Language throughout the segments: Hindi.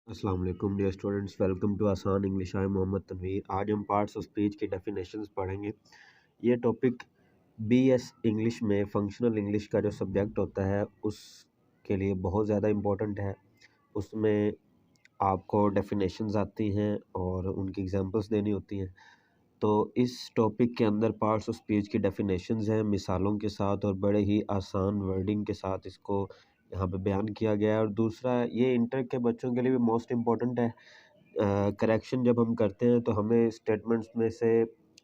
अस्सलाम वालेकुम डियर स्टूडेंट्स, वेलकम टू आसान इंग्लिश। आई मोहम्मद तनवीर। आज हम पार्ट्स ऑफ स्पीच की डेफिनेशंस पढ़ेंगे। ये टॉपिक बीएस इंग्लिश में फंक्शनल इंग्लिश का जो सब्जेक्ट होता है उसके लिए बहुत ज़्यादा इम्पोर्टेंट है। उसमें आपको डेफिनेशंस आती हैं और उनकी एग्जांपल्स देनी होती हैं। तो इस टॉपिक के अंदर पार्ट्स ऑफ स्पीच की डेफिनेशंस हैं मिसालों के साथ और बड़े ही आसान वर्डिंग के साथ इसको यहाँ पे बयान किया गया है। और दूसरा, ये इंटर के बच्चों के लिए भी मोस्ट इम्पॉर्टेंट है। करेक्शन जब हम करते हैं तो हमें स्टेटमेंट्स में से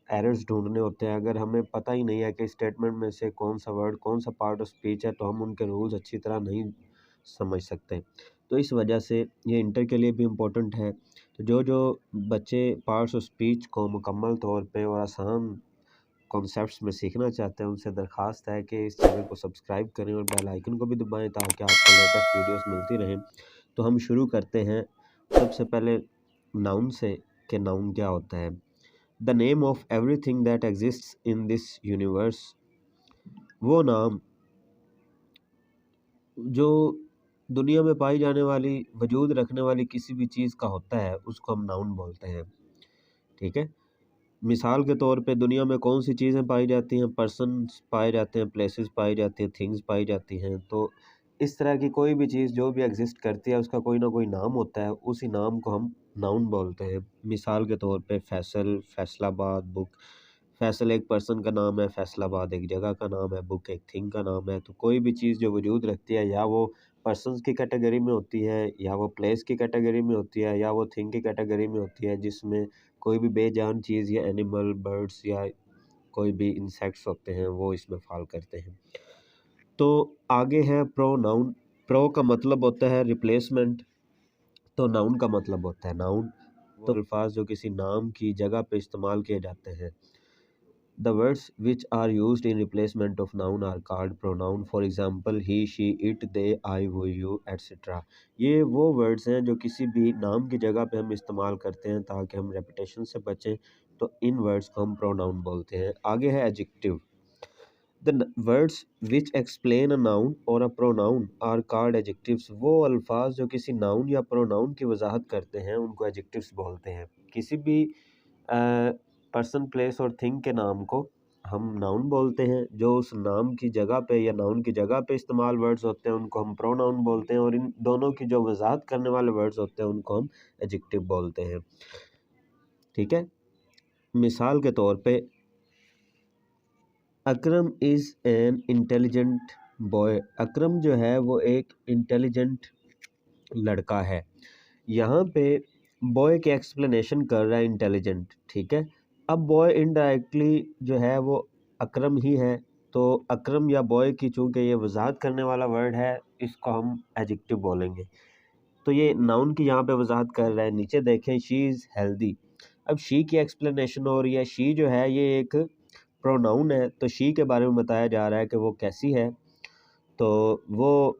एरर्स ढूंढने होते हैं। अगर हमें पता ही नहीं है कि स्टेटमेंट में से कौन सा वर्ड कौन सा पार्ट ऑफ स्पीच है, तो हम उनके रूल्स अच्छी तरह नहीं समझ सकते। तो इस वजह से ये इंटर के लिए भी इम्पोर्टेंट है। तो जो जो बच्चे पार्ट्स ऑफ स्पीच को मुकम्मल तौर पे और आसान कॉन्सेप्ट्स में सीखना चाहते हैं, उनसे दरख्वास्त है कि इस चैनल को सब्सक्राइब करें और बेल आइकन को भी दबाएं ताकि आपको लेटेस्ट वीडियोस मिलती रहें। तो हम शुरू करते हैं सबसे पहले नाउन से कि नाउन क्या होता है। The name of everything that exists in this universe. वो नाम जो दुनिया में पाई जाने वाली, वजूद रखने वाली किसी भी चीज़ का होता है, उसको हम नाउन बोलते हैं। ठीक है। मिसाल के तौर पे दुनिया में कौन सी चीज़ें पाई जाती हैं, पर्सन्स पाए जाते हैं, प्लेसेस पाई जाती हैं, थिंग्स पाई जाती हैं। तो इस तरह की कोई भी चीज़ जो भी एग्जिस्ट करती है उसका कोई ना कोई नाम होता है, उसी नाम को हम नाउन बोलते हैं। मिसाल के तौर पे फैसल, फैसलाबाद, बुक। फैसल एक पर्सन का नाम है, फैसलाबाद एक जगह का नाम है, बुक एक थिंग का नाम है। तो कोई भी चीज़ जो वजूद रखती है, या वो पर्सन्स की कैटेगरी में होती है, या वो प्लेस की कैटेगरी में होती है, या वो थिंग की कैटेगरी में होती है, जिसमें कोई भी बेजान चीज़ या एनिमल, बर्ड्स या कोई भी इंसेक्ट्स होते हैं, वो इसमें फ़ॉल करते हैं। तो आगे है प्रोनाउन। प्रो का मतलब होता है रिप्लेसमेंट, तो नाउन का मतलब होता है नाउन वो अल्फाज जो किसी नाम की जगह पे इस्तेमाल किए जाते हैं। The words which are used in replacement of noun are called pronoun. For example he, she, it, they, I, वो, यू, एटसेट्रा। ये वो वर्ड्स हैं जो किसी भी नाम की जगह पे हम इस्तेमाल करते हैं ताकि हम रेपिटेशन से बचें। तो इन वर्ड्स को हम प्रोनाउन बोलते हैं। आगे है adjective. The words which explain a noun और a pronoun are called adjectives. वो अल्फाज जो किसी नाउन या प्रोनाउन की वजाहत करते हैं उनको एडजेक्टिव्स बोलते हैं। किसी भी पर्सन, प्लेस और थिंग के नाम को हम नाउन बोलते हैं। जो उस नाम की जगह पे या नाउन की जगह पे इस्तेमाल वर्ड्स होते हैं उनको हम प्रोनाउन बोलते हैं, और इन दोनों की जो वजाहत करने वाले वर्ड्स होते हैं उनको हम एडजेक्टिव बोलते हैं। ठीक है। मिसाल के तौर पे, अकरम इज़ एन इंटेलिजेंट बॉय। अकरम जो है वो एक इंटेलिजेंट लड़का है। यहाँ पे बॉय की एक्सप्लेनेशन कर रहा है इंटेलिजेंट। ठीक है। अब बॉय इनडायरेक्टली जो है वो अकरम ही है, तो अकरम या बॉय की चूँकि ये वजाहत करने वाला वर्ड है, इसको हम एडजेक्टिव बोलेंगे। तो ये नाउन की यहाँ पे वजाहत कर रहा है। नीचे देखें, शी इज़ हेल्दी। अब शी की एक्सप्लेनेशन हो रही है। शी जो है ये एक प्रोनाउन है, तो शी के बारे में बताया जा रहा है कि वो कैसी है, तो वो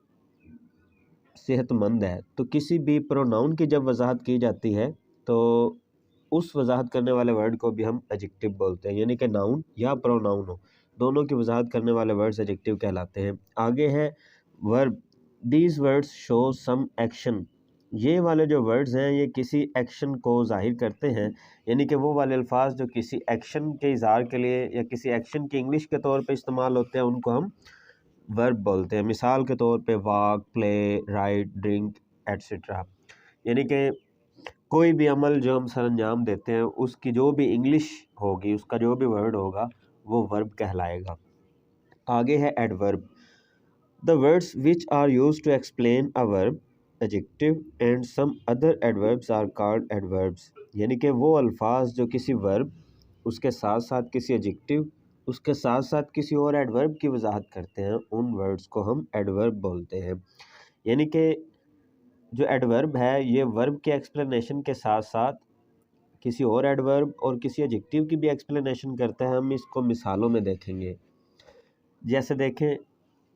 सेहतमंद है। तो किसी भी प्रोनाउन की जब वजाहत की जाती है तो उस वजाहत करने वाले वर्ड को भी हम एडजेक्टिव बोलते हैं। यानी कि नाउन या प्रोनाउन हो, दोनों की वजाहत करने वाले वर्ड्स एडजेक्टिव कहलाते हैं। आगे है verb. These words show some action. ये वाले जो वर्ड्स हैं ये किसी एक्शन को जाहिर करते हैं। यानी कि वो वाले अल्फाज जो किसी एक्शन के इज़हार के लिए या किसी एक्शन की इंग्लिश के तौर पे इस्तेमाल होते हैं उनको हम वर्ब बोलते हैं। मिसाल के तौर पे walk, play, right, drink, etcetera. यानी कि कोई भी अमल जो हम सरअंजाम देते हैं उसकी जो भी इंग्लिश होगी, उसका जो भी वर्ड होगा, वो वर्ब कहलाएगा। आगे है adverb. The words which are used to explain a verb, adjective and some other adverbs are called adverbs. यानी कि वो अल्फाज जो किसी वर्ब, उसके साथ साथ किसी एडजेक्टिव, उसके साथ साथ किसी और एडवर्ब की वजाहत करते हैं, उन वर्ड्स को हम एडवर्ब बोलते हैं। यानी कि जो एडवर्ब है ये वर्ब के एक्सप्लेनेशन के साथ साथ किसी और एडवर्ब और किसी एडजेक्टिव की भी एक्सप्लेनेशन करता है। हम इसको मिसालों में देखेंगे। जैसे देखें,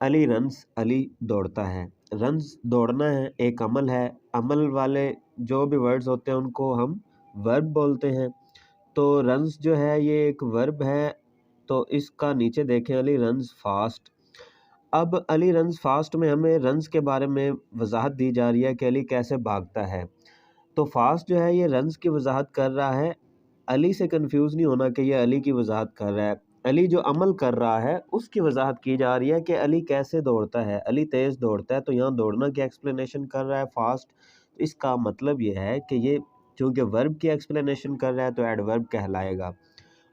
अली रन्स, अली दौड़ता है। रन्स दौड़ना है, एक अमल है। अमल वाले जो भी वर्ड्स होते हैं उनको हम वर्ब बोलते हैं। तो रन्स जो है ये एक वर्ब है। तो इसका नीचे देखें, अली रन्स फास्ट। अब अली रन्स फास्ट में हमें रन्स के बारे में वजाहत दी जा रही है कि अली कैसे भागता है। तो फास्ट जो है ये रन्स की वजाहत कर रहा है, अली से कंफ्यूज नहीं होना कि ये अली की वजाहत कर रहा है। अली जो अमल कर रहा है उसकी वजाहत की जा रही है कि अली कैसे दौड़ता है, अली तेज़ दौड़ता है, तो यहाँ दौड़ना की एक्सप्लेनेशन कर रहा है फास्ट। तो इसका मतलब ये है कि ये चूँकि वर्ब की एक्सप्लेनेशन कर रहा है तो एडवर्ब कहलाएगा।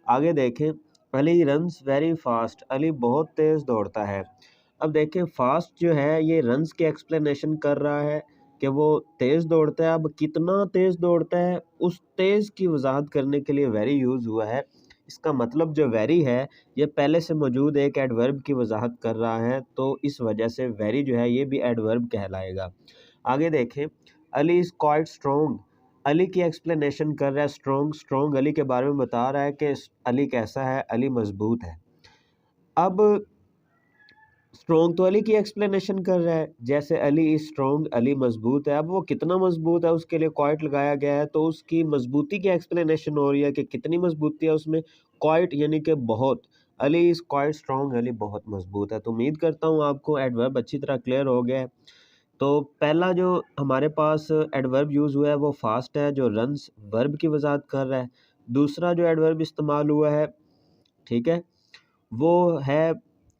आगे देखें, Ali runs very fast, Ali बहुत तेज़ दौड़ता है। अब देखें फास्ट जो है ये रन्स की एक्सप्लेनेशन कर रहा है कि वो तेज़ दौड़ता है। अब कितना तेज़ दौड़ता है उस तेज़ की वजाहत करने के लिए वेरी यूज़ हुआ है। इसका मतलब जो वेरी है ये पहले से मौजूद एक एडवर्ब की वजाहत कर रहा है, तो इस वजह से वेरी जो है ये भी एडवर्ब कहलाएगा। आगे देखें, Ali is quite strong, Ali की एक्सप्लेनेशन कर रहा है स्ट्रॉन्ग। स्ट्रॉन्ग अली के बारे में बता रहा है कि अली कैसा है, अली मजबूत है। अब स्ट्रॉन्ग तो अली की एक्सप्लेनेशन कर रहा है, जैसे अली इज स्ट्रॉन्ग, अली मजबूत है। अब वो कितना मजबूत है उसके लिए क्वाइट लगाया गया है, तो उसकी मजबूती की एक्सप्लेनेशन हो रही है कि कितनी मजबूती है उसमें, क्वाइट यानी कि बहुत। Ali is quite strong, Ali बहुत मजबूत है। तो उम्मीद करता हूँ आपको एडवर्ब अच्छी तरह क्लियर हो गया है। तो पहला जो हमारे पास एडवर्ब यूज़ हुआ है वो फास्ट है, जो रन्स वर्ब की वजाहत कर रहा है। दूसरा जो एडवर्ब इस्तेमाल हुआ है, ठीक है, वो है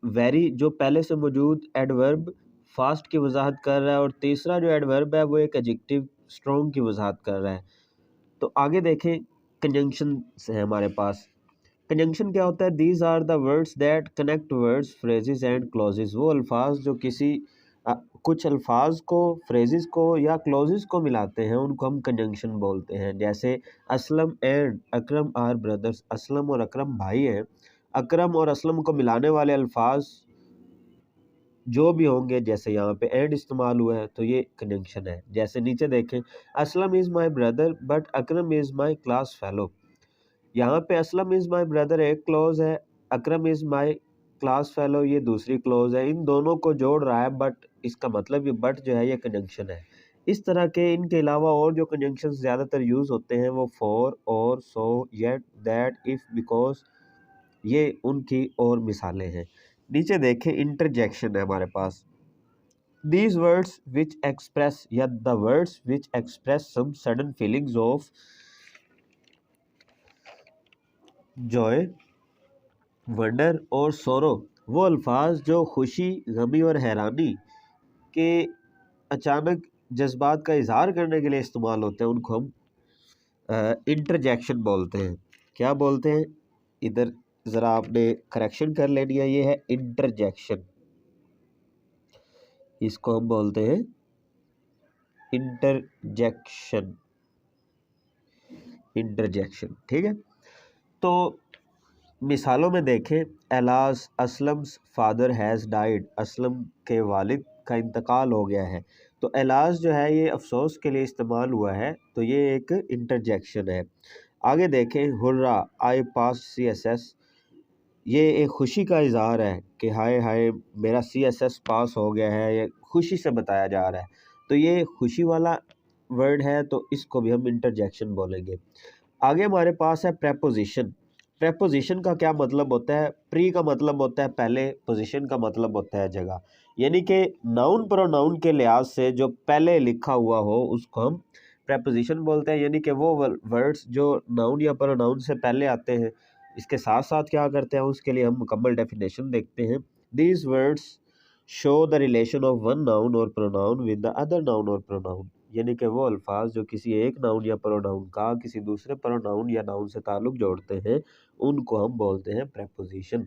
वेरी, जो पहले से मौजूद एडवर्ब फास्ट की वजाहत कर रहा है। और तीसरा जो एडवर्ब है वो एक एडजेक्टिव स्ट्रॉन्ग की वजाहत कर रहा है। तो आगे देखें, कंजंक्शन है हमारे पास। कंजंक्शन क्या होता है? These are the words that connect words, phrases and clauses. वो अल्फाज जो किसी कुछ अल्फाज को, फ्रेजेस को या क्लॉजेस को मिलाते हैं उनको हम कंजंक्शन बोलते हैं। जैसे Aslam and Akram are brothers, Aslam और अकरम भाई हैं। अकरम और असलम को मिलाने वाले अल्फाज जो भी होंगे, जैसे यहाँ पे एंड इस्तेमाल हुआ है तो ये कंजंक्शन है। जैसे नीचे देखें, Aslam is my brother but Akram is my class fellow. यहाँ पे असलम इज़ माई ब्रदर एक क्लोज है, अकरम इज़ माई क्लास फेलो ये दूसरी क्लोज है। इन दोनों को जोड़ रहा है बट, इसका मतलब ये बट जो है ये कंजंक्शन है। इस तरह के इनके अलावा और जो कंजंक्शन ज़्यादातर यूज़ होते हैं वो फॉर, और, सो, येट, दैट, इफ़, बिकॉज, ये उनकी और मिसालें हैं। नीचे देखें, इंटरजेक्शन है हमारे पास। These words which express, या the words which express some sudden feelings of joy, wonder और sorrow, वो अल्फाज जो खुशी, गमी और हैरानी के अचानक जज्बात का इजहार करने के लिए इस्तेमाल होते हैं उनको हम इंटरजेक्शन बोलते हैं। क्या बोलते हैं? इधर ज़रा आपने करेक्शन कर लेनी है, ये है इंटरजेक्शन, इसको हम बोलते हैं इंटरजेक्शन। इंटरजेक्शन, ठीक है। तो मिसालों में देखें, alas Aslam's father has died, Aslam के वालिद का इंतकाल हो गया है। तो एलास जो है ये अफसोस के लिए इस्तेमाल हुआ है, तो ये एक इंटरजेक्शन है। आगे देखें, हुर्रा आई पास CSS, ये एक खुशी का इजहार है कि हाय हाय मेरा CSS पास हो गया है, ये खुशी से बताया जा रहा है, तो ये खुशी वाला वर्ड है, तो इसको भी हम इंटरजेक्शन बोलेंगे। आगे हमारे पास है प्रेपोजिशन। प्रेपोजिशन का क्या मतलब होता है? प्री का मतलब होता है पहले, पोजीशन का मतलब होता है जगह, यानी कि नाउन प्रोनाउन के लिहाज से जो पहले लिखा हुआ हो उसको हम प्रेपोजिशन बोलते हैं। यानी कि वो वर्ड्स जो नाउन या प्रोनाउन से पहले आते हैं, इसके साथ साथ क्या करते हैं उसके लिए हम मुकम्मल डेफिनेशन देखते हैं। These words show the relation of one noun और pronoun with the other noun और प्रोनाउन, यानी कि वो अल्फाज जो किसी एक नाउन या प्रोनाउन का किसी दूसरे प्रोनाउन या नाउन से ताल्लुक़ जोड़ते हैं उनको हम बोलते हैं प्रेपोजिशन।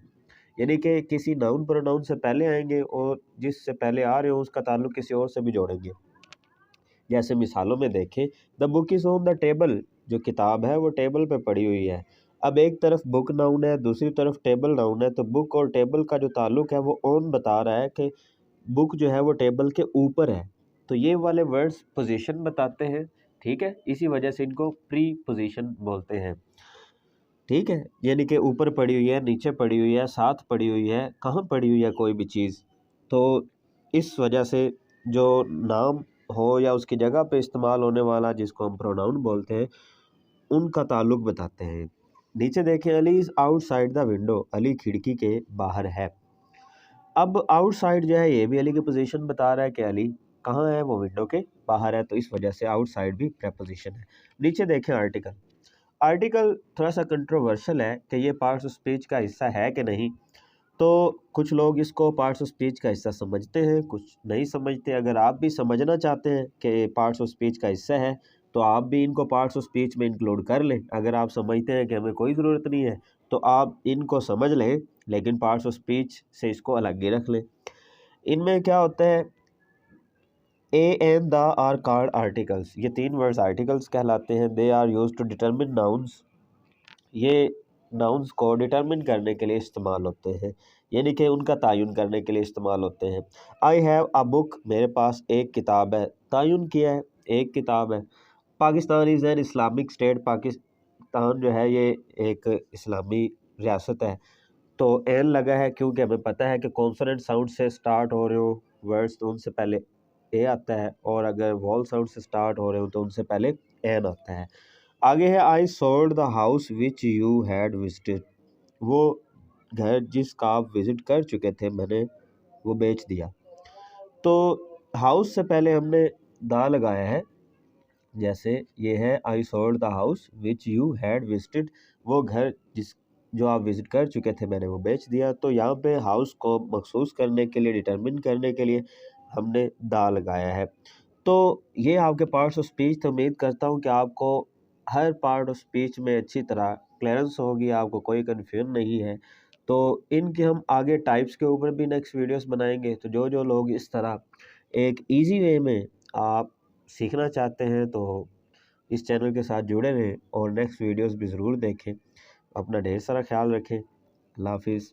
यानी कि किसी नाउन प्रोनाउन से पहले आएंगे और जिससे पहले आ रहे हो उसका ताल्लुक़ किसी और से भी जोड़ेंगे। जैसे मिसालों में देखें, the book is on the table, जो किताब है वो टेबल पे पड़ी हुई है। अब एक तरफ बुक नाउन है, दूसरी तरफ टेबल नाउन है, तो बुक और टेबल का जो ताल्लुक़ है वो ऑन बता रहा है कि बुक जो है वो टेबल के ऊपर है, तो ये वाले वर्ड्स पोजीशन बताते हैं, ठीक है। इसी वजह से इनको प्री पोजीशन बोलते हैं, ठीक है। यानी कि ऊपर पड़ी हुई है, नीचे पड़ी हुई है, साथ पड़ी हुई है, कहाँ पड़ी हुई है कोई भी चीज़, तो इस वजह से जो नाम हो या उसकी जगह पे इस्तेमाल होने वाला जिसको हम प्रोनाउन बोलते हैं उनका ताल्लुक़ बताते हैं। नीचे देखें, Ali is outside the window, Ali खिड़की के बाहर है। अब आउटसाइड जो है ये भी अली की पोजीशन बता रहा है कि अली कहाँ है, वो विंडो के बाहर है, तो इस वजह से आउटसाइड भी प्रेपोजिशन है। नीचे देखें आर्टिकल। आर्टिकल थोड़ा सा कंट्रोवर्शियल है कि ये पार्ट्स ऑफ स्पीच का हिस्सा है कि नहीं। तो कुछ लोग इसको पार्ट्स ऑफ स्पीच का हिस्सा समझते हैं, कुछ नहीं समझते। अगर आप भी समझना चाहते हैं कि पार्ट्स ऑफ स्पीच का हिस्सा है तो आप भी इनको पार्ट्स ऑफ स्पीच में इंक्लूड कर लें। अगर आप समझते हैं कि हमें कोई ज़रूरत नहीं है तो आप इनको समझ लें, लेकिन पार्ट्स ऑफ स्पीच से इसको अलग ही रख लें। इनमें क्या होता है, a and the are called articles. ये तीन वर्ड्स आर्टिकल्स कहलाते हैं। They are used to determine nouns. ये नाउन्स को डिटरमिन करने के लिए इस्तेमाल होते हैं, यानी कि उनका तयन करने के लिए इस्तेमाल होते हैं। आई हैव अ बुक, मेरे पास एक किताब है। तयन किया है, एक किताब है। Pakistan is an Islamic state. Pakistan जो है ये एक इस्लामी रियासत है। तो एन लगा है क्योंकि हमें पता है कि कॉन्सोनेंट साउंड से स्टार्ट हो रहे हो वर्ड्स तो उनसे पहले ए आता है, और अगर वॉल साउंड से स्टार्ट हो रहे हो तो उनसे पहले एन आता है। आगे है I sold the house which you had visited. वो घर जिसका आप विजिट कर चुके थे मैंने वो बेच दिया। तो हाउस से पहले हमने दा लगाया है, जैसे ये है I sold the house which you had visited. वो घर जो आप विजिट कर चुके थे मैंने वो बेच दिया। तो यहाँ पे हाउस को मखसूस करने के लिए, डिटरमिन करने के लिए हमने दा लगाया है। तो ये आपके पार्ट्स ऑफ स्पीच। तो उम्मीद करता हूँ कि आपको हर पार्ट ऑफ स्पीच में अच्छी तरह क्लियरेंस होगी, आपको कोई कन्फ्यूजन नहीं है। तो इनके हम आगे टाइप्स के ऊपर भी नेक्स्ट वीडियोस बनाएंगे। तो जो लोग इस तरह एक इजी वे में आप सीखना चाहते हैं तो इस चैनल के साथ जुड़े रहें और नेक्स्ट वीडियोस भी ज़रूर देखें। अपना ढेर सारा ख्याल रखें। अल्लाह हाफिज़।